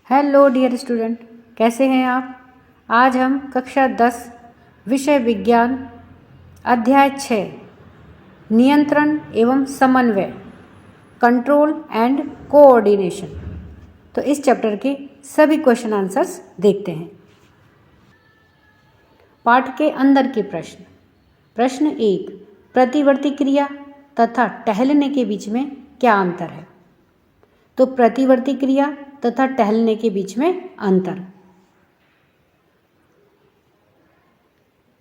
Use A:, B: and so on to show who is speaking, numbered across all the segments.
A: Hello dear student, कैसे हैं आप। आज हम कक्षा 10 विषय विज्ञान अध्याय 6 नियंत्रण एवं समन्वय कंट्रोल एंड कोऑर्डिनेशन, तो इस चैप्टर के सभी क्वेश्चन आंसर्स देखते हैं। पाठ के अंदर के प्रश्न। प्रश्न 1, प्रतिवर्ती क्रिया तथा टहलने के बीच में क्या अंतर है। तो प्रतिवर्ती क्रिया तथा टहलने के बीच में अंतर।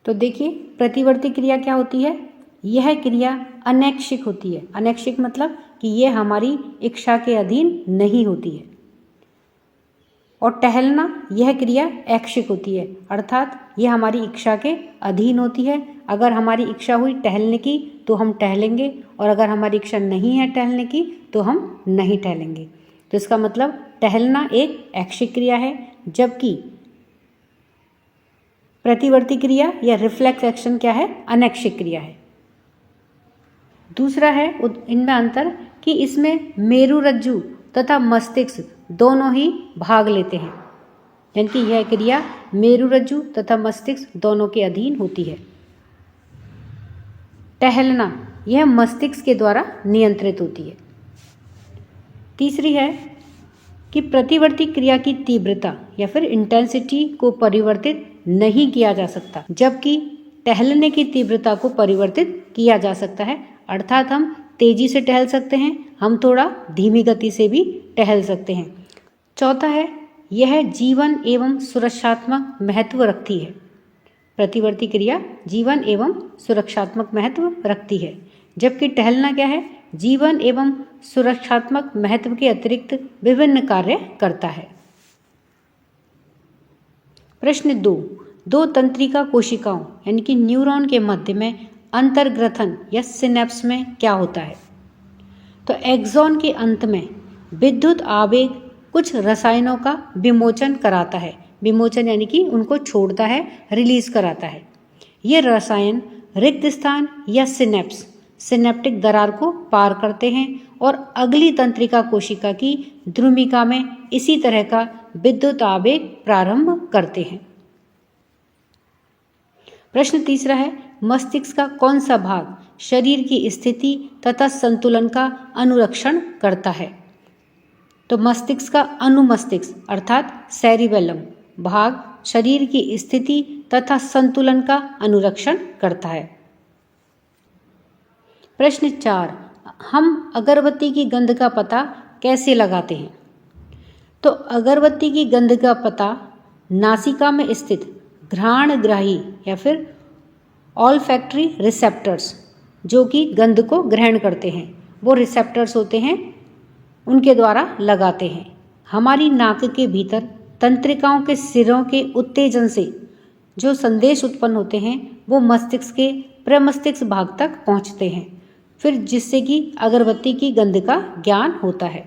A: तो देखिए, प्रतिवर्ती क्रिया क्या होती है। यह क्रिया अनैच्छिक होती है। अनैच्छिक मतलब कि यह हमारी इच्छा के अधीन नहीं होती है। और टहलना, यह क्रिया ऐच्छिक होती है, अर्थात यह हमारी इच्छा के अधीन होती है। अगर हमारी इच्छा हुई टहलने की तो हम टहलेंगे, और अगर हमारी इच्छा नहीं है टहलने की तो हम नहीं टहलेंगे। तो इसका मतलब टहलना एक ऐच्छिक क्रिया है, जबकि प्रतिवर्ती क्रिया या रिफ्लेक्स एक्शन क्या है, अनैच्छिक क्रिया है। दूसरा है इनमें अंतर कि इसमें मेरुरज्जु तथा मस्तिष्क दोनों ही भाग लेते हैं, यानी कि यह क्रिया मेरुरज्जु तथा मस्तिष्क दोनों के अधीन होती है। टहलना, यह मस्तिष्क के द्वारा नियंत्रित होती है। तीसरी है कि प्रतिवर्ती क्रिया की तीव्रता या फिर इंटेंसिटी को परिवर्तित नहीं किया जा सकता, जबकि टहलने की तीव्रता को परिवर्तित किया जा सकता है। अर्थात हम तेजी से टहल सकते हैं, हम थोड़ा धीमी गति से भी टहल सकते हैं। चौथा है, यह जीवन एवं सुरक्षात्मक महत्व रखती है। प्रतिवर्ती क्रिया जीवन एवं सुरक्षात्मक महत्व रखती है, जबकि टहलना क्या है, जीवन एवं सुरक्षात्मक महत्व के अतिरिक्त विभिन्न कार्य करता है। प्रश्न 2, दो तंत्रिका कोशिकाओं यानी कि न्यूरॉन के मध्य में अंतर्ग्रथन या सिनेप्स में क्या होता है। तो एक्सॉन के अंत में विद्युत आवेग कुछ रसायनों का विमोचन कराता है। विमोचन यानी कि उनको छोड़ता है, रिलीज कराता है। ये रसायन रिक्त स्थान या सिनेप्स, सिनेप्टिक दरार को पार करते हैं और अगली तंत्रिका कोशिका की ध्रुमिका में इसी तरह का विद्युत आवेग प्रारंभ करते हैं। प्रश्न तीसरा है, मस्तिष्क का कौन सा भाग शरीर की स्थिति तथा संतुलन का अनुरक्षण करता है। तो मस्तिष्क का अनुमस्तिष्क अर्थात सेरिबेलम भाग शरीर की स्थिति तथा संतुलन का अनुरक्षण करता है। प्रश्न 4, हम अगरबत्ती की गंध का पता कैसे लगाते हैं। तो अगरबत्ती की गंध का पता नासिका में स्थित घ्राणग्राही या फिर ऑल्फैक्टरी रिसेप्टर्स, जो कि गंध को ग्रहण करते हैं, वो रिसेप्टर्स होते हैं, उनके द्वारा लगाते हैं। हमारी नाक के भीतर तंत्रिकाओं के सिरों के उत्तेजन से जो संदेश उत्पन्न होते हैं वो मस्तिष्क के प्रमस्तिष्क भाग तक पहुंचते हैं, फिर जिससे कि अगरबत्ती की गंध का ज्ञान होता है।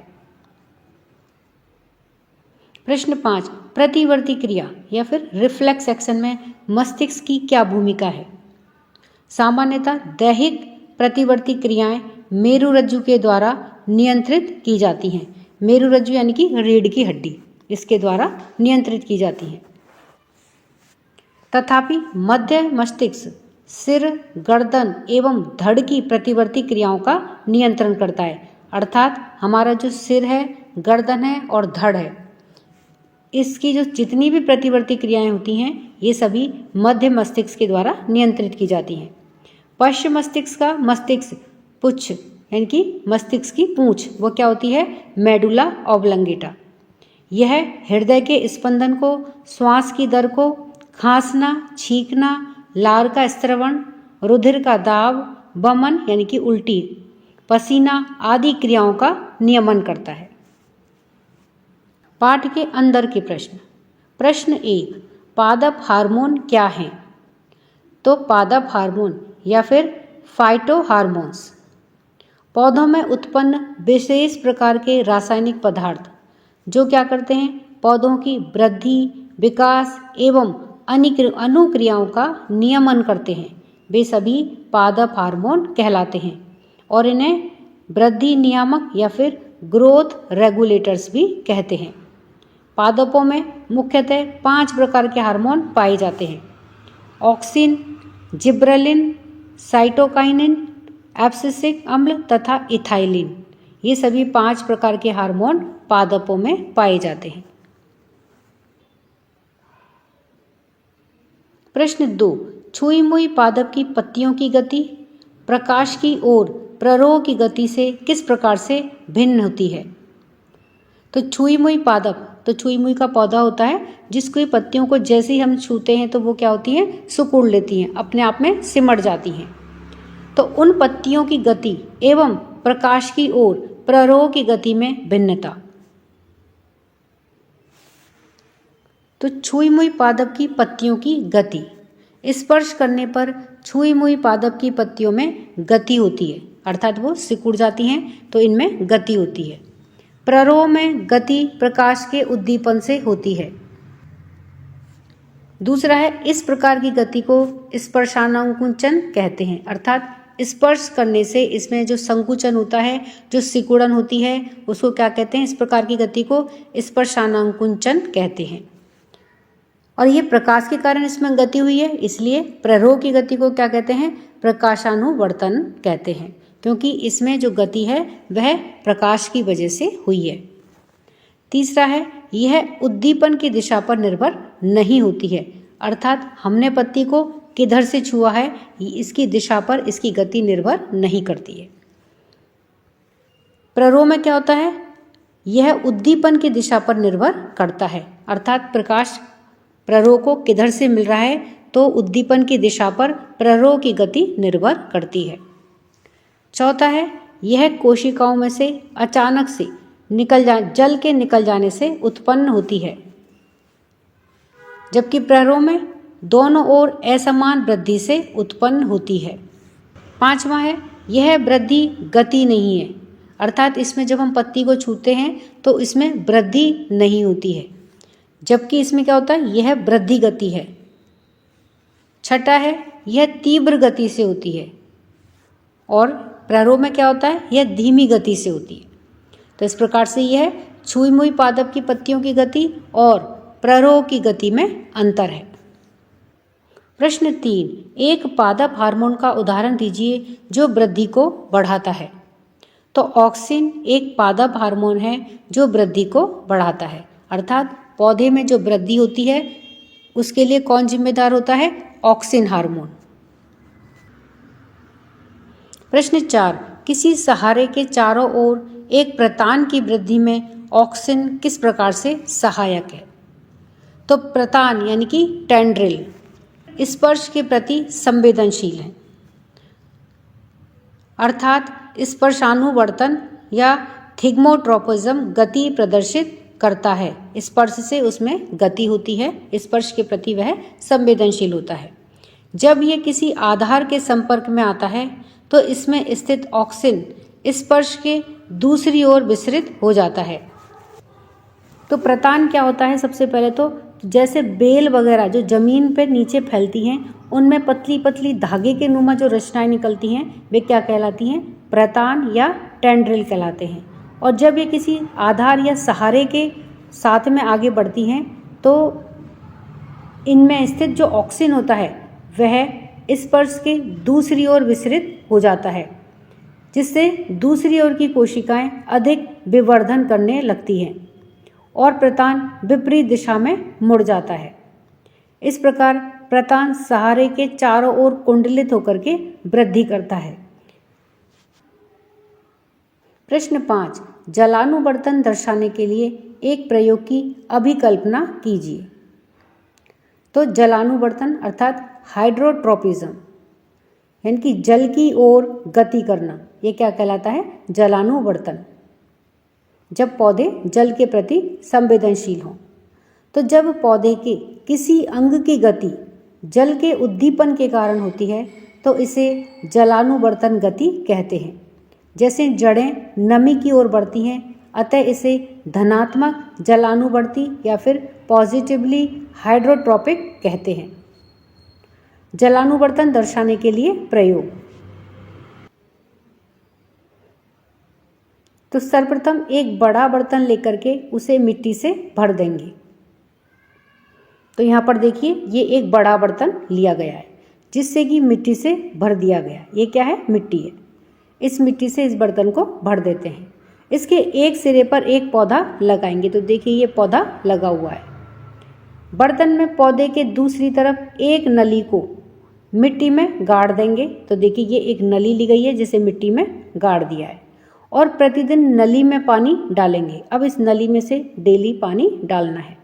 A: प्रश्न 5, प्रतिवर्ती क्रिया या फिर रिफ्लेक्स एक्शन में मस्तिष्क की क्या भूमिका है। सामान्यतः दैहिक प्रतिवर्ती क्रियाएं मेरुरज्जु के द्वारा नियंत्रित की जाती हैं। मेरुरज्जु यानी कि रीढ़ की हड्डी, इसके द्वारा नियंत्रित की जाती हैं। तथापि मध्य मस्तिष्क सिर, गर्दन एवं धड़ की प्रतिवर्ती क्रियाओं का नियंत्रण करता है। अर्थात हमारा जो सिर है, गर्दन है और धड़ है, इसकी जो जितनी भी प्रतिवर्ती क्रियाएं होती हैं ये सभी मध्य मस्तिष्क के द्वारा नियंत्रित की जाती हैं। पश्च मस्तिष्क का मस्तिष्क पुच्छ यानी कि मस्तिष्क की पूंछ, वो क्या होती है, मेडुला ऑब्लंगेटा। यह हृदय के स्पंदन को, श्वास की दर को, खांसना, छींकना, लार का स्त्रवण, रुधिर का दाब, वमन यानी कि उल्टी, पसीना आदि क्रियाओं का नियमन करता है। पाठ के अंदर के प्रश्न। प्रश्न 1, पादप हार्मोन क्या है। तो पादप हार्मोन या फिर फाइटो हार्मोन्स पौधों में उत्पन्न विशेष प्रकार के रासायनिक पदार्थ जो क्या करते हैं, पौधों की वृद्धि, विकास एवं अनुक्रियाओं का नियमन करते हैं, वे सभी पादप हार्मोन कहलाते हैं और इन्हें वृद्धि नियामक या फिर ग्रोथ रेगुलेटर्स भी कहते हैं। पादपों में मुख्यतः 5 प्रकार के हार्मोन पाए जाते हैं। ऑक्सिन, जिब्रेलिन, साइटोकाइनिन, एब्सिसिक अम्ल तथा इथाइलिन। ये सभी 5 प्रकार के हार्मोन पादपों में पाए जाते हैं। प्रश्न 2, छुई मुई पादप की पत्तियों की गति प्रकाश की ओर प्ररोह की गति से किस प्रकार से भिन्न होती है? तो छुई मुई पादप, तो छुई मुई का पौधा होता है जिसकी पत्तियों को जैसे ही हम छूते हैं तो वो क्या होती हैं, सिकुड़ लेती हैं, अपने आप में सिमट जाती हैं। तो उन पत्तियों की गति एवं प्रकाश की ओर प्ररोह की गति में भिन्नता। तो छुई मुई पादप की पत्तियों की गति, स्पर्श करने पर छुई मुई पादप की पत्तियों में गति होती है, अर्थात वो सिकुड़ जाती हैं तो इनमें गति होती है। प्ररोह में गति प्रकाश के उद्दीपन से होती है। दूसरा है, इस प्रकार की गति को स्पर्शानुकुंचन कहते हैं, अर्थात स्पर्श करने से इसमें जो संकुचन होता है, जो सिकुड़न होती है, उसको क्या कहते हैं? इस प्रकार की गति को स्पर्शानुकुंचन कहते हैं। और ये प्रकाश के कारण इसमें गति हुई है, इसलिए प्ररोह की गति को क्या कहते हैं? प्रकाशानुवर्तन कहते हैं, क्योंकि इसमें जो गति है वह प्रकाश की वजह से हुई है। तीसरा है, यह उद्दीपन की दिशा पर निर्भर नहीं होती है, अर्थात हमने पत्ती को किधर से छुआ है इसकी दिशा पर इसकी गति निर्भर नहीं करती है। प्ररोह में क्या होता है? यह उद्दीपन की दिशा पर निर्भर करता है, अर्थात प्रकाश प्ररोह को किधर से मिल रहा है तो उद्दीपन की दिशा पर प्ररोह की गति निर्भर करती है। चौथा है, यह कोशिकाओं में से अचानक से जल के निकल जाने से उत्पन्न होती है, जबकि प्ररोह में दोनों ओर असमान वृद्धि से उत्पन्न होती है। पांचवा है, यह वृद्धि गति नहीं है, अर्थात इसमें जब हम पत्ती को छूते हैं तो इसमें वृद्धि नहीं होती है, जबकि इसमें क्या होता है? यह वृद्धि गति है। छठा है, यह तीव्र गति से होती है, और प्ररोह में क्या होता है? यह धीमी गति से होती है। तो इस प्रकार से यह छुई मुई पादप की पत्तियों की गति और प्ररोह की गति में अंतर है। प्रश्न 3, एक पादप हार्मोन का उदाहरण दीजिए जो वृद्धि को बढ़ाता है। तो ऑक्सिन एक पादप हार्मोन है जो वृद्धि को बढ़ाता है, अर्थात पौधे में जो वृद्धि होती है उसके लिए कौन जिम्मेदार होता है? Auxin hormone. प्रश्न 4, किसी सहारे के चारों ओर एक प्रतान की वृद्धि में ऑक्सिन किस प्रकार से सहायक है? तो प्रतान यानी कि टेंड्रिल स्पर्श के प्रति संवेदनशील है, अर्थात स्पर्शानुवर्तन या थिग्मोट्रोपिज्म गति प्रदर्शित करता है। स्पर्श से उसमें गति होती है, स्पर्श के प्रति वह संवेदनशील होता है। जब यह किसी आधार के संपर्क में आता है तो इसमें स्थित ऑक्सिन स्पर्श के दूसरी ओर विसरित हो जाता है। तो प्रतान क्या होता है? सबसे पहले तो जैसे बेल वगैरह जो जमीन पर नीचे फैलती हैं उनमें पतली पतली धागे के नुमा जो रचनाएं निकलती हैं वे क्या कहलाती हैं? प्रतान या टेंड्रिल कहलाते हैं। और जब ये किसी आधार या सहारे के साथ में आगे बढ़ती हैं तो इनमें स्थित जो ऑक्सिन होता है वह स्पर्श के दूसरी ओर विसरित हो जाता है, जिससे दूसरी ओर की कोशिकाएं अधिक विवर्धन करने लगती हैं और प्रतान विपरीत दिशा में मुड़ जाता है। इस प्रकार प्रतान सहारे के चारों ओर कुंडलित होकर के वृद्धि करता है। प्रश्न 5, जलानुवर्तन दर्शाने के लिए एक प्रयोग की अभिकल्पना कीजिए। तो जलानुवर्तन अर्थात हाइड्रोट्रोपिज्म यानी कि जल की ओर गति करना, ये क्या कहलाता है? जलानुवर्तन। जब पौधे जल के प्रति संवेदनशील हों, तो जब पौधे के किसी अंग की गति जल के उद्दीपन के कारण होती है तो इसे जलानुवर्तन गति कहते हैं। जैसे जड़ें नमी की ओर बढ़ती हैं, अतः इसे धनात्मक जलानुवर्ती या फिर पॉजिटिवली हाइड्रोट्रोपिक कहते हैं। जलानुवर्तन दर्शाने के लिए प्रयोग। तो सर्वप्रथम एक बड़ा बर्तन लेकर के उसे मिट्टी से भर देंगे। तो यहाँ पर देखिए ये एक बड़ा बर्तन लिया गया है जिससे कि मिट्टी से भर दिया गया। ये क्या है? मिट्टी है। इस मिट्टी से इस बर्तन को भर देते हैं। इसके एक सिरे पर एक पौधा लगाएंगे। तो देखिए ये पौधा लगा हुआ है। बर्तन में पौधे के दूसरी तरफ एक नली को मिट्टी में गाड़ देंगे। तो देखिए ये एक नली ली गई है जिसे मिट्टी में गाड़ दिया है और प्रतिदिन नली में पानी डालेंगे। अब इस नली में से डेली पानी डालना है।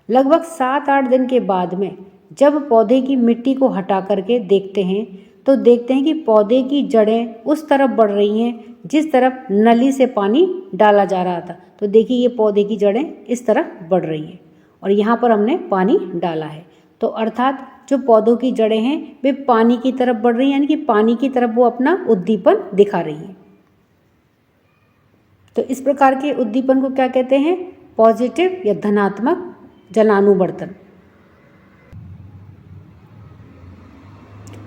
A: लगभग 7-8 दिन के बाद में जब पौधे की मिट्टी को हटा करके देखते हैं तो देखते हैं कि पौधे की जड़ें उस तरफ बढ़ रही हैं जिस तरफ नली से पानी डाला जा रहा था। तो देखिए ये पौधे की जड़ें इस तरफ बढ़ रही हैं और यहाँ पर हमने पानी डाला है। तो अर्थात जो पौधों की जड़ें हैं वे पानी की तरफ बढ़ रही हैं, यानी कि पानी की तरफ वो अपना उद्दीपन दिखा रही हैं। तो इस प्रकार के उद्दीपन को क्या कहते हैं? पॉजिटिव या धनात्मक जलानुवर्तन।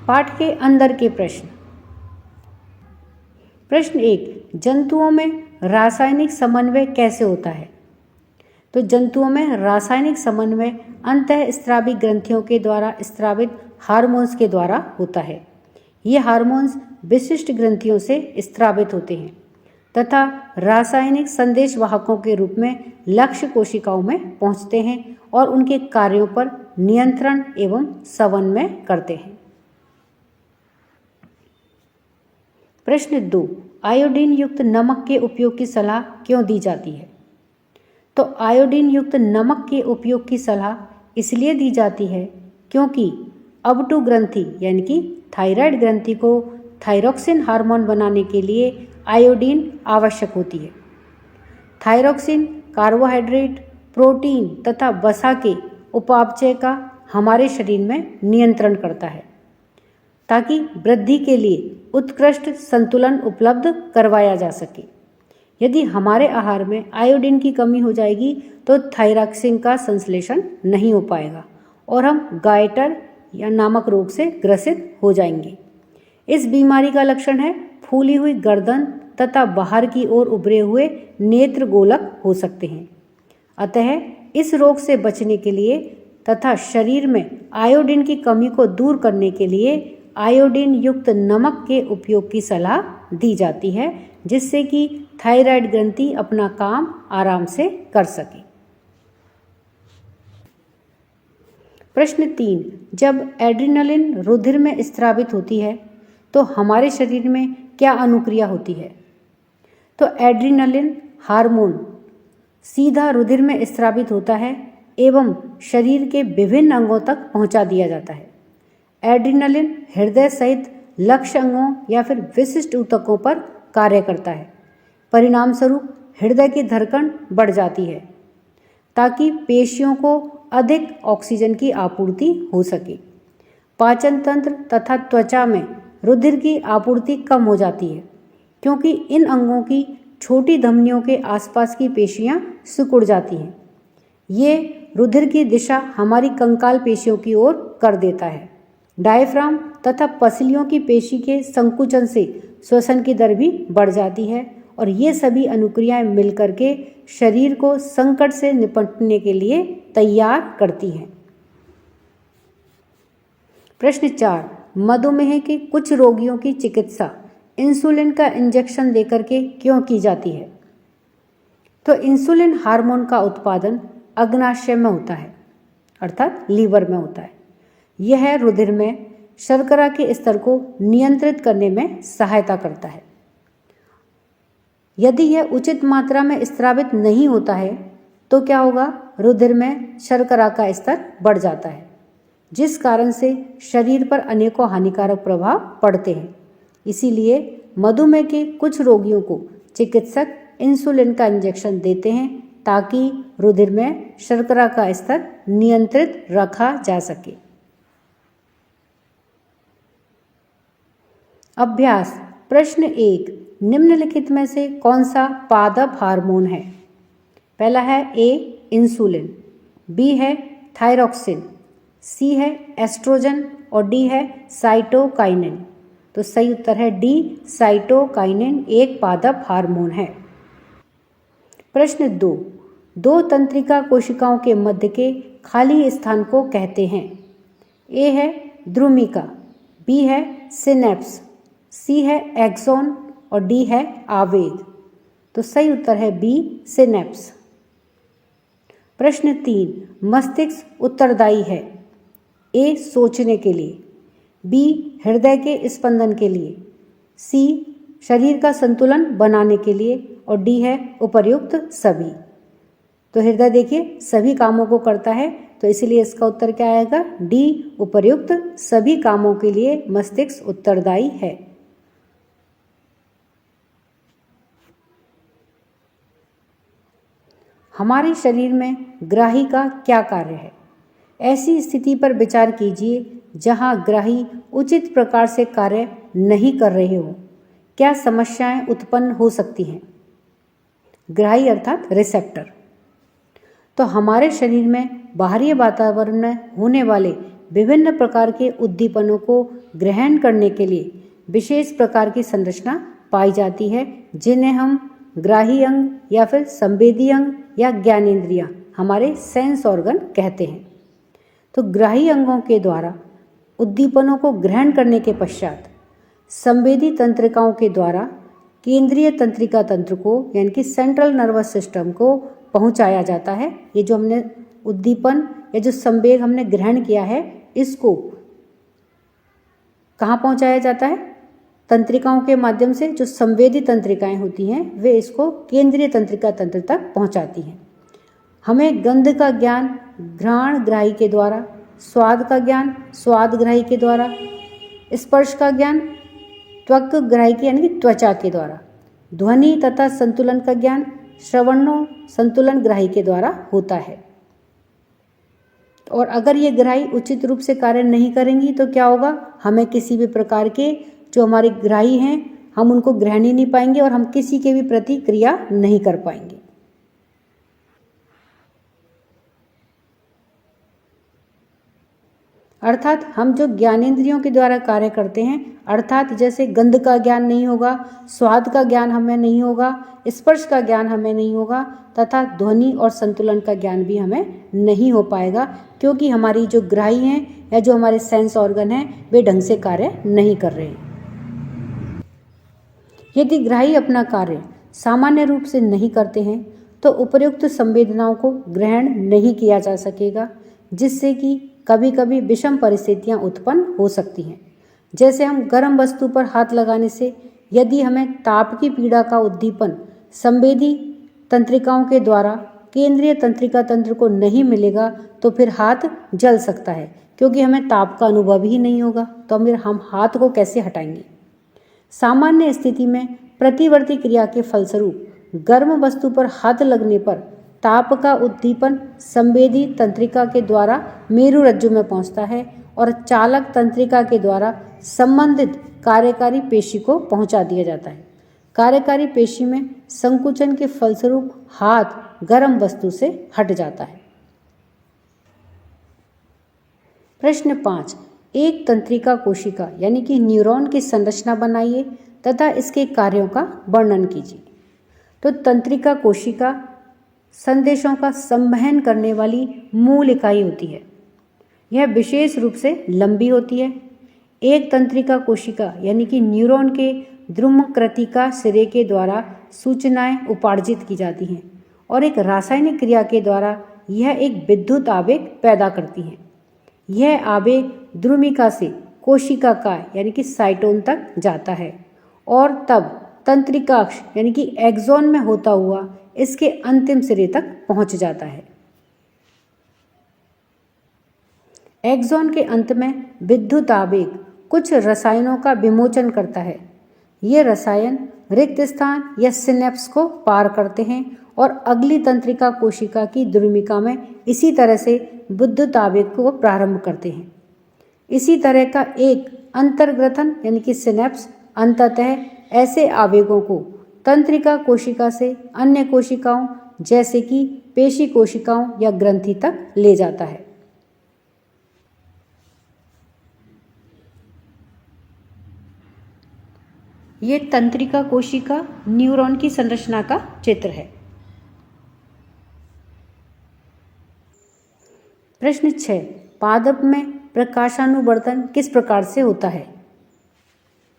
A: पाठ के अंदर के प्रश्न। प्रश्न 1, जंतुओं में रासायनिक समन्वय कैसे होता है? तो जंतुओं में रासायनिक समन्वय अंतःस्रावी ग्रंथियों के द्वारा स्रावित हार्मोन्स के द्वारा होता है। ये हार्मोन्स विशिष्ट ग्रंथियों से स्रावित होते हैं तथा रासायनिक संदेशवाहकों के रूप में लक्ष्य कोशिकाओं में पहुंचते हैं और उनके कार्यों पर नियंत्रण एवं समन्वय करते हैं। प्रश्न 2, आयोडीन युक्त नमक के उपयोग की सलाह क्यों दी जाती है? तो आयोडीन युक्त नमक के उपयोग की सलाह इसलिए दी जाती है क्योंकि अबटू ग्रंथि यानी कि थायराइड ग्रंथि को थायरोक्सिन हार्मोन बनाने के लिए आयोडीन आवश्यक होती है। थायरोक्सिन कार्बोहाइड्रेट, प्रोटीन तथा वसा के उपापचय का हमारे शरीर में नियंत्रण करता है ताकि वृद्धि के लिए उत्कृष्ट संतुलन उपलब्ध करवाया जा सके। यदि हमारे आहार में आयोडीन की कमी हो जाएगी तो थायरॉक्सिन का संश्लेषण नहीं हो पाएगा और हम गायटर या नामक रोग से ग्रसित हो जाएंगे। इस बीमारी का लक्षण है फूली हुई गर्दन तथा बाहर की ओर उभरे हुए नेत्र गोलक हो सकते हैं। अतः इस रोग से बचने के लिए तथा शरीर में आयोडीन की कमी को दूर करने के लिए आयोडीन युक्त नमक के उपयोग की सलाह दी जाती है जिससे कि थायराइड ग्रंथि अपना काम आराम से कर सके। प्रश्न 3, जब एड्रेनलिन रुधिर में स्रावित होती है तो हमारे शरीर में क्या अनुक्रिया होती है? तो एड्रेनलिन हार्मोन सीधा रुधिर में स्रावित होता है एवं शरीर के विभिन्न अंगों तक पहुंचा दिया जाता है। एड्रेनलिन हृदय सहित लक्ष्य अंगों या फिर विशिष्ट ऊतकों पर कार्य करता है। परिणाम स्वरूप हृदय की धड़कन बढ़ जाती है ताकि पेशियों को अधिक ऑक्सीजन की आपूर्ति हो सके। पाचन तंत्र तथा त्वचा में रुधिर की आपूर्ति कम हो जाती है क्योंकि इन अंगों की छोटी धमनियों के आसपास की पेशियां सिकुड़ जाती हैं। ये रुधिर की दिशा हमारी कंकाल पेशियों की ओर कर देता है। डायफ्राम तथा पसलियों की पेशी के संकुचन से श्वसन की दर भी बढ़ जाती है और ये सभी अनुक्रियाएं मिलकर के शरीर को संकट से निपटने के लिए तैयार करती हैं। प्रश्न 4, मधुमेह के कुछ रोगियों की चिकित्सा इंसुलिन का इंजेक्शन देकर के क्यों की जाती है? तो इंसुलिन हार्मोन का उत्पादन अग्नाशय में होता है अर्थात लीवर में होता है। यह रुधिर में शर्करा के स्तर को नियंत्रित करने में सहायता करता है। यदि यह उचित मात्रा में स्रावित नहीं होता है तो क्या होगा? रुधिर में शर्करा का स्तर बढ़ जाता है जिस कारण से शरीर पर अनेकों हानिकारक प्रभाव पड़ते हैं। इसीलिए मधुमेह के कुछ रोगियों को चिकित्सक इंसुलिन का इंजेक्शन देते हैं ताकि रुधिर में शर्करा का स्तर नियंत्रित रखा जा सके। अभ्यास प्रश्न 1, निम्नलिखित में से कौन सा पादप हार्मोन है? पहला है ए इंसुलिन, बी है थायरोक्सिन, सी है एस्ट्रोजन और डी है साइटोकाइनिन। तो सही उत्तर है डी, साइटोकाइनिन एक पादप हार्मोन है। प्रश्न 2, दो तंत्रिका कोशिकाओं के मध्य के खाली स्थान को कहते हैं? ए है द्रुमिका, बी है सिनेप्स, सी है एक्सॉन और डी है आवेग। तो सही उत्तर है बी, सिनेप्स। प्रश्न 3, मस्तिष्क उत्तरदायी है? ए सोचने के लिए, बी हृदय के स्पंदन के लिए, सी शरीर का संतुलन बनाने के लिए और डी है उपर्युक्त सभी। तो हृदय देखिए सभी कामों को करता है, तो इसीलिए इसका उत्तर क्या आएगा? डी, उपर्युक्त सभी कामों के लिए मस्तिष्क उत्तरदायी है। हमारे शरीर में ग्राही का क्या कार्य है? ऐसी स्थिति पर विचार कीजिए जहां ग्राही उचित प्रकार से कार्य नहीं कर रहे हो। क्या समस्याएं उत्पन्न हो सकती हैं? ग्राही अर्थात रिसेप्टर। तो हमारे शरीर में बाहरी वातावरण में होने वाले विभिन्न प्रकार के उद्दीपनों को ग्रहण करने के लिए विशेष प्रकार की संरचना पाई जाती है, जिन्हें हम ग्राही अंग या फिर संवेदी अंग या ज्ञानेंद्रियां, हमारे सेंस ऑर्गन कहते हैं। तो ग्राही अंगों के द्वारा उद्दीपनों को ग्रहण करने के पश्चात संवेदी तंत्रिकाओं के द्वारा केंद्रीय तंत्रिका तंत्र को यानी कि सेंट्रल नर्वस सिस्टम को पहुंचाया जाता है। ये जो हमने उद्दीपन या जो संवेग हमने ग्रहण किया है, इसको कहाँ पहुंचाया जाता है? तंत्रिकाओं के माध्यम से जो संवेदी तंत्रिकाएं होती हैं वे इसको केंद्रीय तंत्रिका तंत्र तक पहुंचाती हैं। हमें गंध का ज्ञान घ्राण ग्राही के द्वारा, स्वाद का ज्ञान स्वाद ग्राही के द्वारा, स्पर्श का ज्ञान त्वक ग्राही के यानी कि त्वचा के द्वारा, ध्वनि तथा संतुलन का ज्ञान श्रवणों संतुलन ग्राही के द्वारा होता है। और अगर ये ग्राही उचित रूप से कार्य नहीं करेंगी तो क्या होगा? हमें किसी भी प्रकार के जो हमारे ग्राही हैं हम उनको ग्रहण ही नहीं पाएंगे और हम किसी के भी प्रति क्रिया नहीं कर पाएंगे। अर्थात हम जो ज्ञानेंद्रियों के द्वारा कार्य करते हैं, अर्थात जैसे गंध का ज्ञान नहीं होगा, स्वाद का ज्ञान हमें नहीं होगा, स्पर्श का ज्ञान हमें नहीं होगा तथा ध्वनि और संतुलन का ज्ञान भी हमें नहीं हो पाएगा, क्योंकि हमारी जो ग्राही हैं या जो हमारे सेंस ऑर्गन हैं वे ढंग से कार्य नहीं कर रहे हैं। यदि ग्राही अपना कार्य सामान्य रूप से नहीं करते हैं तो उपर्युक्त संवेदनाओं को ग्रहण नहीं किया जा सकेगा, जिससे कि कभी कभी विषम परिस्थितियां उत्पन्न हो सकती हैं। जैसे हम गर्म वस्तु पर हाथ लगाने से यदि हमें ताप की पीड़ा का उद्दीपन संवेदी तंत्रिकाओं के द्वारा केंद्रीय तंत्रिका तंत्र को नहीं मिलेगा तो फिर हाथ जल सकता है, क्योंकि हमें ताप का अनुभव ही नहीं होगा, तो फिर हम हाथ को कैसे हटाएंगे? सामान्य स्थिति में प्रतिवर्ती क्रिया के फलस्वरूप गर्म वस्तु पर हाथ लगने पर ताप का उद्दीपन संवेदी तंत्रिका के द्वारा मेरु रज्जु में पहुंचता है और चालक तंत्रिका के द्वारा संबंधित कार्यकारी पेशी को पहुंचा दिया जाता है। कार्यकारी पेशी में संकुचन के फलस्वरूप हाथ गर्म वस्तु से हट जाता है। प्रश्न 5, एक तंत्रिका कोशिका यानी कि न्यूरॉन की संरचना बनाइए तथा इसके कार्यों का वर्णन कीजिए। तो तंत्रिका कोशिका संदेशों का संवहन करने वाली मूल इकाई होती है। यह विशेष रूप से लंबी होती है। एक तंत्रिका कोशिका यानी कि न्यूरॉन के द्रुमकृतिका सिरे के द्वारा सूचनाएं उपार्जित की जाती हैं और एक रासायनिक क्रिया के द्वारा यह एक विद्युत आवेग पैदा करती हैं। यह आवेग द्रुमिका से कोशिका का यानी कि साइटोन तक जाता है और तब तंत्रिकाक्ष यानी कि एक्सॉन में होता हुआ इसके अंतिम सिरे तक पहुंच जाता है। एक्सॉन के अंत में विद्युत आवेग कुछ रसायनों का विमोचन करता है। ये रसायन रिक्त स्थान या सिनेप्स को पार करते हैं और अगली तंत्रिका कोशिका की द्रुमिका में इसी तरह से विद्युत आवेग को प्रारंभ करते हैं। इसी तरह का एक अंतर्ग्रथन यानी कि सिनेप्स अंततः ऐसे आवेगों को तंत्रिका कोशिका से अन्य कोशिकाओं जैसे कि पेशी कोशिकाओं या ग्रंथि तक ले जाता है। ये तंत्रिका कोशिका न्यूरॉन की संरचना का चित्र है। प्रश्न 6, पादप में प्रकाशानुवर्तन किस प्रकार से होता है?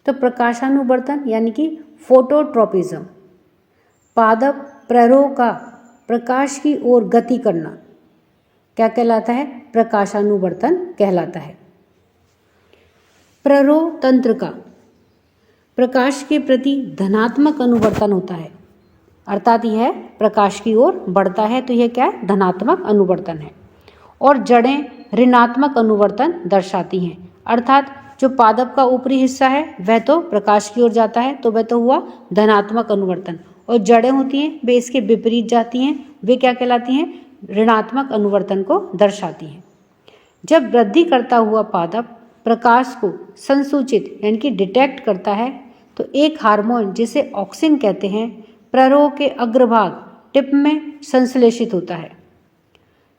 A: तो प्रकाशानुवर्तन यानी कि फोटोट्रोपिज्म, पादप प्ररोह का प्रकाश की ओर गति करना क्या कहलाता है? प्रकाशानुवर्तन कहलाता है। प्ररोह तंत्र का प्रकाश के प्रति धनात्मक अनुवर्तन होता है, अर्थात यह प्रकाश की ओर बढ़ता है तो यह क्या है? धनात्मक अनुवर्तन है। और जड़ें ऋणात्मक अनुवर्तन दर्शाती हैं, अर्थात जो पादप का ऊपरी हिस्सा है वह तो प्रकाश की ओर जाता है तो वह तो हुआ धनात्मक अनुवर्तन, और जड़ें होती हैं वे इसके विपरीत जाती हैं, वे क्या कहलाती हैं? ऋणात्मक अनुवर्तन को दर्शाती हैं। जब वृद्धि करता हुआ पादप प्रकाश को संसूचित यानी कि डिटेक्ट करता है तो एक हार्मोन जिसे ऑक्सिन कहते हैं प्ररोह के अग्रभाग टिप में संश्लेषित होता है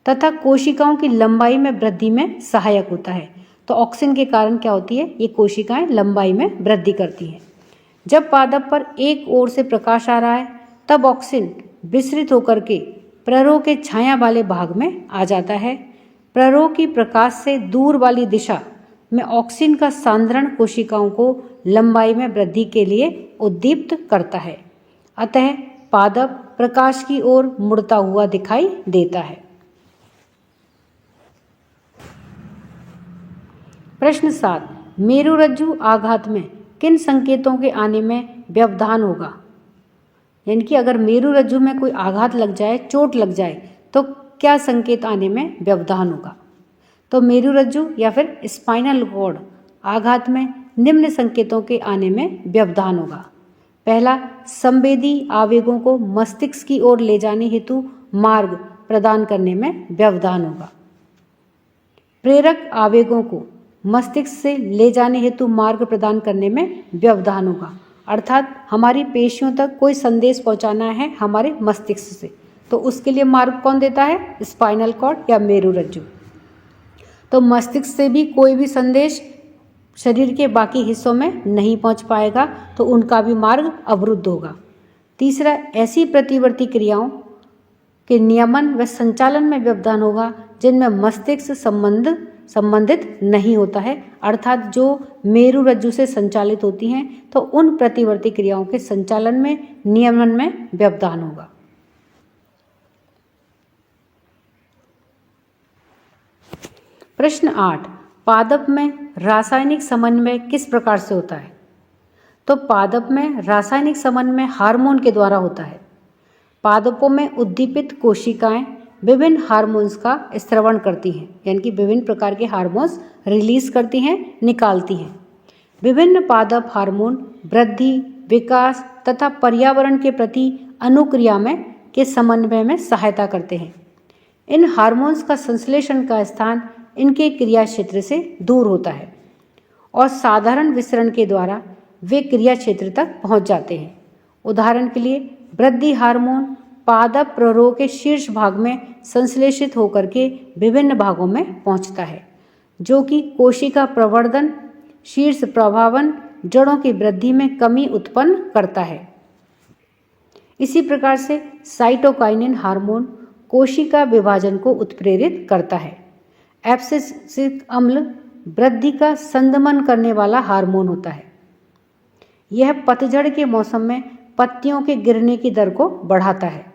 A: तथा कोशिकाओं की लंबाई में वृद्धि में सहायक होता है। तो ऑक्सिन के कारण क्या होती है? ये कोशिकाएं लंबाई में वृद्धि करती हैं। जब पादप पर एक ओर से प्रकाश आ रहा है तब ऑक्सिन विसरित होकर के प्ररोह के छाया वाले भाग में आ जाता है। प्ररोह की प्रकाश से दूर वाली दिशा में ऑक्सिन का सांद्रण कोशिकाओं को लंबाई में वृद्धि के लिए उद्दीप्त करता है, अतः पादप प्रकाश की ओर मुड़ता हुआ दिखाई देता है। प्रश्न 7, मेरुरज्जु आघात में किन संकेतों के आने में व्यवधान होगा? यानी कि अगर मेरुरज्जु में कोई आघात लग जाए, चोट लग जाए तो क्या संकेत आने में व्यवधान होगा? तो मेरुरज्जु या फिर स्पाइनल कॉर्ड आघात में निम्न संकेतों के आने में व्यवधान होगा। पहला, संवेदी आवेगों को मस्तिष्क की ओर ले जाने हेतु मार्ग प्रदान करने में व्यवधान होगा। प्रेरक आवेगों को मस्तिष्क से ले जाने हेतु मार्ग प्रदान करने में व्यवधान होगा, अर्थात हमारी पेशियों तक कोई संदेश पहुंचाना है हमारे मस्तिष्क से, तो उसके लिए मार्ग कौन देता है? स्पाइनल कॉर्ड या मेरुरज्जु। तो मस्तिष्क से भी कोई भी संदेश शरीर के बाकी हिस्सों में नहीं पहुंच पाएगा तो उनका भी मार्ग अवरुद्ध होगा। तीसरा, ऐसी प्रतिवर्ती क्रियाओं के नियमन व संचालन में व्यवधान होगा जिनमें मस्तिष्क संबंधित नहीं होता है, अर्थात जो मेरुरज्जु से संचालित होती हैं तो उन प्रतिवर्ती क्रियाओं के संचालन में नियमन में व्यवधान होगा। प्रश्न 8, पादप में रासायनिक समन्वय किस प्रकार से होता है? तो पादप में रासायनिक समन्वय हार्मोन के द्वारा होता है। पादपों में उद्दीपित कोशिकाएं विभिन्न हार्मोन्स का स्रवण करती हैं, यानी कि विभिन्न प्रकार के हार्मोन्स रिलीज करती हैं, निकालती हैं। विभिन्न पादप हार्मोन वृद्धि, विकास तथा पर्यावरण के प्रति अनुक्रिया में के समन्वय में सहायता करते हैं। इन हार्मोन्स का संश्लेषण का स्थान इनके क्रिया क्षेत्र से दूर होता है और साधारण विसरण के द्वारा वे क्रिया क्षेत्र तक पहुंच जाते हैं। उदाहरण के लिए वृद्धि हार्मोन पादप प्ररोह के शीर्ष भाग में संश्लेषित होकर के विभिन्न भागों में पहुंचता है, जो कि कोशिका प्रवर्धन, शीर्ष प्रभावन, जड़ों की वृद्धि में कमी उत्पन्न करता है। इसी प्रकार से साइटोकाइनिन हार्मोन कोशिका विभाजन को उत्प्रेरित करता है। एब्सिसिक अम्ल वृद्धि का संदमन करने वाला हार्मोन होता है। यह पतझड़ के मौसम में पत्तियों के गिरने की दर को बढ़ाता है।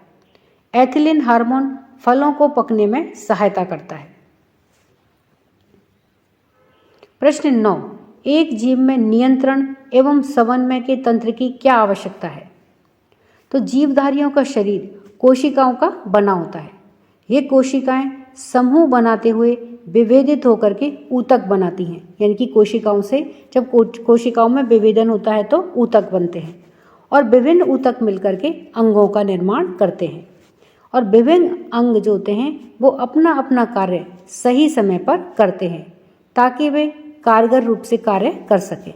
A: एथिलीन हार्मोन फलों को पकने में सहायता करता है। प्रश्न 9, एक जीव में नियंत्रण एवं समन्वय के तंत्र की क्या आवश्यकता है? तो जीवधारियों का शरीर कोशिकाओं का बना होता है। ये कोशिकाएं समूह बनाते हुए विभेदित होकर के ऊतक बनाती हैं, यानी कि कोशिकाओं से जब कोशिकाओं में विभेदन होता है तो ऊतक बनते हैं और विभिन्न ऊतक मिलकर के अंगों का निर्माण करते हैं और विभिन्न अंग जो होते हैं वो अपना अपना कार्य सही समय पर करते हैं ताकि वे कारगर रूप से कार्य कर सकें।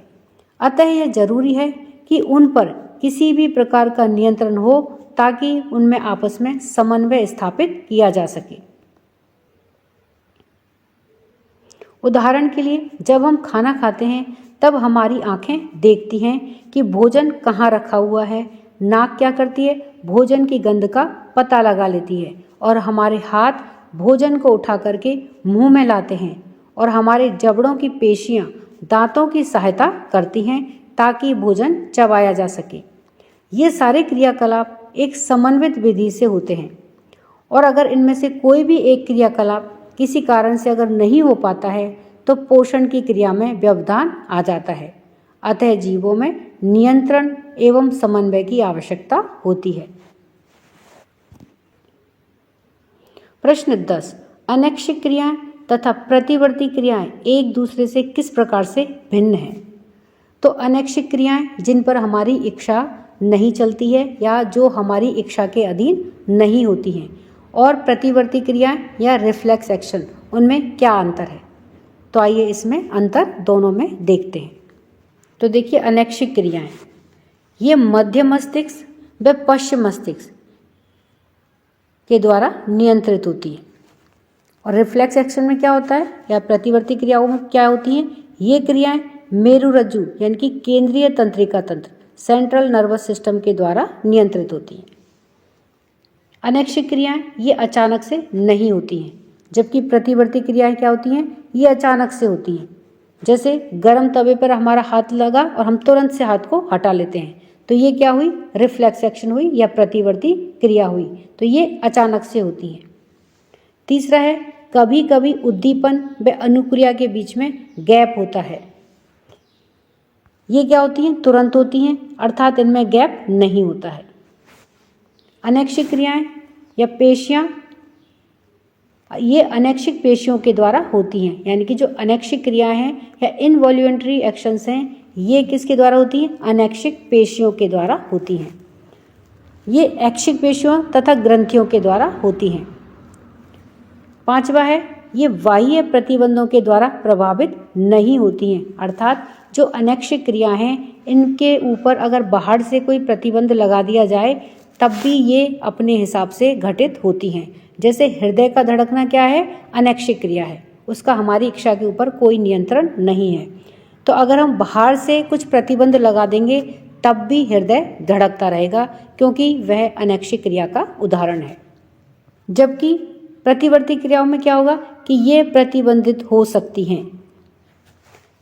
A: अतः यह जरूरी है कि उन पर किसी भी प्रकार का नियंत्रण हो ताकि उनमें आपस में समन्वय स्थापित किया जा सके। उदाहरण के लिए जब हम खाना खाते हैं तब हमारी आंखें देखती हैं कि भोजन कहाँ रखा हुआ है, नाक क्या करती है, भोजन की गंध का पता लगा लेती है और हमारे हाथ भोजन को उठा करके मुंह में लाते हैं और हमारे जबड़ों की पेशियां दांतों की सहायता करती हैं ताकि भोजन चबाया जा सके। ये सारे क्रियाकलाप एक समन्वित विधि से होते हैं और अगर इनमें से कोई भी एक क्रियाकलाप किसी कारण से अगर नहीं हो पाता है तो पोषण की क्रिया में व्यवधान आ जाता है। अतः जीवों में नियंत्रण एवं समन्वय की आवश्यकता होती है। प्रश्न 10, अनैच्छिक क्रियाएं तथा प्रतिवर्ती क्रियाएं एक दूसरे से किस प्रकार से भिन्न हैं? तो अनैच्छिक क्रियाएं जिन पर हमारी इच्छा नहीं चलती है या जो हमारी इच्छा के अधीन नहीं होती हैं, और प्रतिवर्ती क्रियाएं या रिफ्लेक्स एक्शन, उनमें क्या अंतर है? तो आइए इसमें अंतर दोनों में देखते हैं। तो देखिए, अनैच्छिक क्रियाएं ये मध्य मस्तिष्क व पश्चिम मस्तिष्क के द्वारा नियंत्रित होती है। और रिफ्लेक्स एक्शन में क्या होता है या प्रतिवर्ती क्रियाओं में क्या होती हैं? ये क्रियाएं मेरुरज्जु यानी कि केंद्रीय तंत्रिका तंत्र, सेंट्रल नर्वस सिस्टम के द्वारा नियंत्रित होती हैं। अनैच्छिक क्रियाएं ये अचानक से नहीं होती हैं, जबकि प्रतिवर्ती क्रियाएं क्या होती हैं? ये अचानक से होती हैं। जैसे गर्म तवे पर हमारा हाथ लगा और हम तुरंत से हाथ को हटा लेते हैं, तो ये क्या हुई? रिफ्लेक्स एक्शन हुई या प्रतिवर्ती क्रिया हुई। तो ये अचानक से होती है। तीसरा है, कभी कभी उद्दीपन व अनुक्रिया के बीच में गैप होता है। ये क्या होती हैं? तुरंत होती हैं, अर्थात इनमें गैप नहीं होता है। अनैच्छिक क्रियाएं या पेशियां ये अनैच्छिक पेशियों के द्वारा होती हैं, यानी कि जो अनैच्छिक क्रियाएं हैं या इनवॉल्यूंटरी एक्शंस हैं, ये किसके द्वारा होती हैं? अनैच्छिक पेशियों के द्वारा होती हैं। ये ऐच्छिक पेशियों तथा ग्रंथियों के द्वारा होती हैं। पांचवा है, ये बाह्य प्रतिबंधों के द्वारा प्रभावित नहीं होती हैं, अर्थात जो अनैच्छिक क्रिया हैं इनके ऊपर अगर बाहर से कोई प्रतिबंध लगा दिया जाए तब भी ये अपने हिसाब से घटित होती हैं। जैसे हृदय का धड़कना क्या है? अनैच्छिक क्रिया है, उसका हमारी इच्छा के ऊपर कोई नियंत्रण नहीं है। तो अगर हम बाहर से कुछ प्रतिबंध लगा देंगे तब भी हृदय धड़कता रहेगा, क्योंकि वह अनैच्छिक क्रिया का उदाहरण है। जबकि प्रतिवर्ती क्रियाओं में क्या होगा कि ये प्रतिबंधित हो सकती हैं।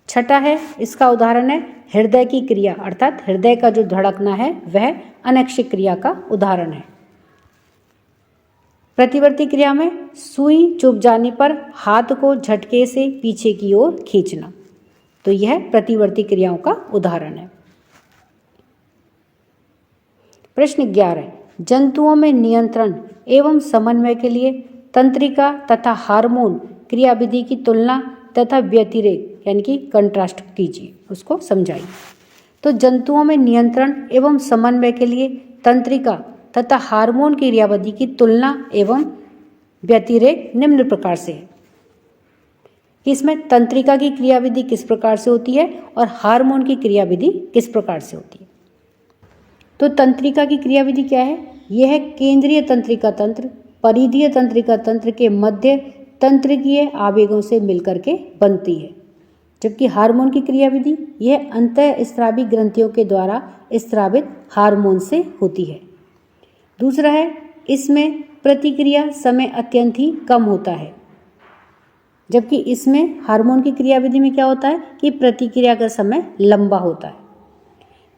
A: छठा है, इसका उदाहरण है हृदय की क्रिया, अर्थात हृदय का जो धड़कना है वह अनैच्छिक क्रिया का उदाहरण है। प्रतिवर्ती क्रिया में सुई चुभ जाने पर हाथ को झटके से पीछे की ओर खींचना, तो यह प्रतिवर्ती क्रियाओं का उदाहरण है। प्रश्न 11, जंतुओं में नियंत्रण एवं समन्वय के लिए तंत्रिका तथा हार्मोन क्रियाविधि की तुलना तथा व्यतिरेक यानी कि कंट्रास्ट कीजिए, उसको समझाइए। तो जंतुओं में नियंत्रण एवं समन्वय के लिए तंत्रिका तथा हार्मोन की क्रियाविधि की तुलना एवं व्यतिरेक निम्न प्रकार से है कि इसमें तंत्रिका की क्रियाविधि किस प्रकार से होती है और हार्मोन की क्रियाविधि किस प्रकार से होती है। तो तंत्रिका की क्रियाविधि क्या है? यह है केंद्रीय तंत्रिका तंत्र परिधीय तंत्रिका तंत्र के मध्य तंत्रिकीय आवेगों से मिलकर के बनती है। जबकि हार्मोन की क्रियाविधि यह अंतःस्रावी ग्रंथियों के द्वारा स्रावित हार्मोन से होती है। दूसरा है, इसमें प्रतिक्रिया समय अत्यंत ही कम होता है, जबकि इसमें हार्मोन की क्रियाविधि में क्या होता है कि प्रतिक्रिया का समय लंबा होता है।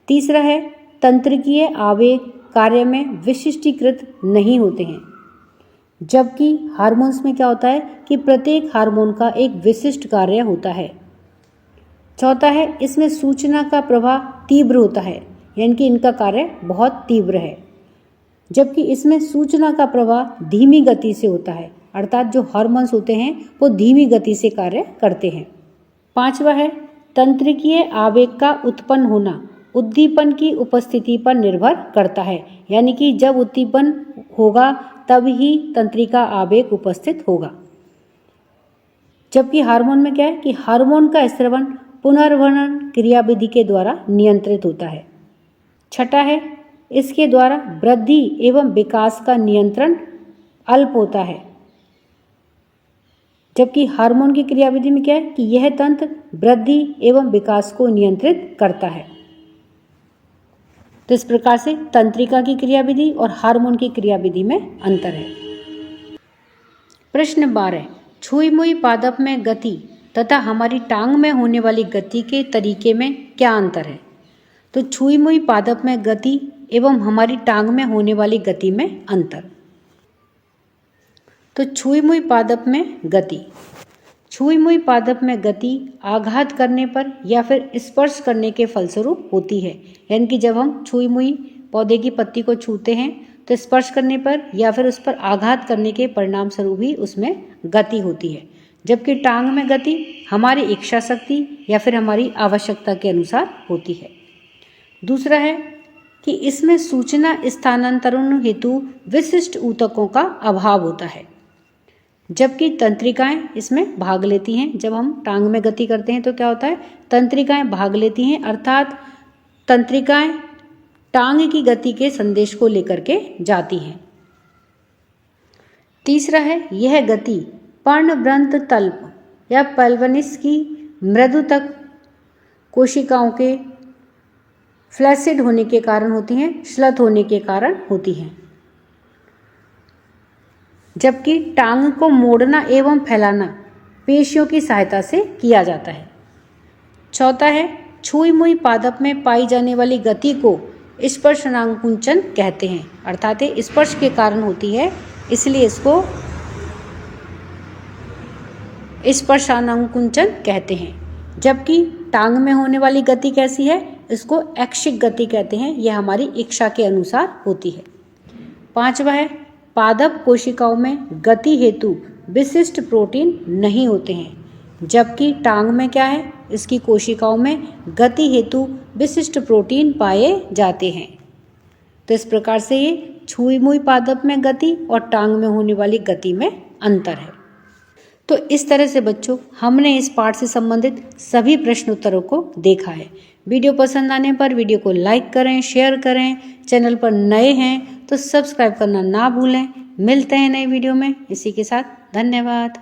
A: तीसरा है, तंत्रिकीय आवेग कार्य में विशिष्टीकृत नहीं होते हैं, जबकि हार्मोन्स में क्या होता है कि प्रत्येक हार्मोन का एक विशिष्ट कार्य होता है। चौथा है, इसमें सूचना का प्रवाह तीव्र होता है, यानी कि इनका कार्य बहुत तीव्र है, जबकि इसमें सूचना का प्रवाह धीमी गति से होता है, अर्थात जो हार्मोन्स होते हैं वो धीमी गति से कार्य करते हैं। पांचवा है, तंत्रिकीय आवेग का उत्पन्न होना उद्दीपन की उपस्थिति पर निर्भर करता है, यानी कि जब उद्दीपन होगा तब ही तंत्रिका आवेग उपस्थित होगा। जबकि हार्मोन में क्या है कि हार्मोन का स्रवण पुनर्वनन क्रियाविधि के द्वारा नियंत्रित होता है। छठा है, इसके द्वारा वृद्धि एवं विकास का नियंत्रण अल्प होता है, जबकि हार्मोन की क्रियाविधि में क्या है कि यह तंत्र वृद्धि एवं विकास को नियंत्रित करता है। तो इस प्रकार से तंत्रिका की क्रियाविधि और हार्मोन की क्रियाविधि में अंतर है। प्रश्न 12, छुई मुई पादप में गति तथा हमारी टांग में होने वाली गति के तरीके में क्या अंतर है? तो छुई मुई पादप में गति एवं हमारी टांग में होने वाली गति में अंतर। तो छुई मुई पादप में गति, छुई मुई पादप में गति आघात करने पर या फिर स्पर्श करने के फलस्वरूप होती है। यानी कि जब हम छुई मुई पौधे की पत्ती को छूते हैं तो स्पर्श करने पर या फिर उस पर आघात करने के परिणाम स्वरूप ही उसमें गति होती है। जबकि टांग में गति हमारी इच्छा शक्ति या फिर हमारी आवश्यकता के अनुसार होती है। दूसरा है कि इसमें सूचना स्थानांतरण हेतु विशिष्ट ऊतकों का अभाव होता है, जबकि तंत्रिकाएं इसमें भाग लेती हैं। जब हम टांग में गति करते हैं तो क्या होता है, तंत्रिकाएं भाग लेती हैं, अर्थात तंत्रिकाएं टांग की गति के संदेश को लेकर के जाती हैं। तीसरा है, यह गति पर्णवृंत तल्प या पेल्विस की मृदुतक कोशिकाओं के फ्लैसिड होने के कारण होती हैं, श्लथ होने के कारण होती हैं। जबकि टांग को मोड़ना एवं फैलाना पेशियों की सहायता से किया जाता है। चौथा है, छुई मुई पादप में पाई जाने वाली गति को स्पर्शनांकुंचन कहते हैं, अर्थात ये स्पर्श के कारण होती है, इसलिए इसको स्पर्शानांकुंचन कहते हैं। जबकि टांग में होने वाली गति कैसी है, इसको ऐच्छिक गति कहते हैं, यह हमारी इच्छा के अनुसार होती है। पांचवा है, पादप कोशिकाओं में गति हेतु विशिष्ट प्रोटीन नहीं होते हैं, जबकि टांग में क्या है, इसकी कोशिकाओं में गति हेतु विशिष्ट प्रोटीन पाए जाते हैं। तो इस प्रकार से ये छुई मुई पादप में गति और टांग में होने वाली गति में अंतर है। तो इस तरह से बच्चों हमने इस पाठ से संबंधित सभी प्रश्न उत्तरों को देखा है। वीडियो पसंद आने पर वीडियो को लाइक करें, शेयर करें। चैनल पर नए हैं तो सब्सक्राइब करना ना भूलें। मिलते हैं नई वीडियो में। इसी के साथ धन्यवाद।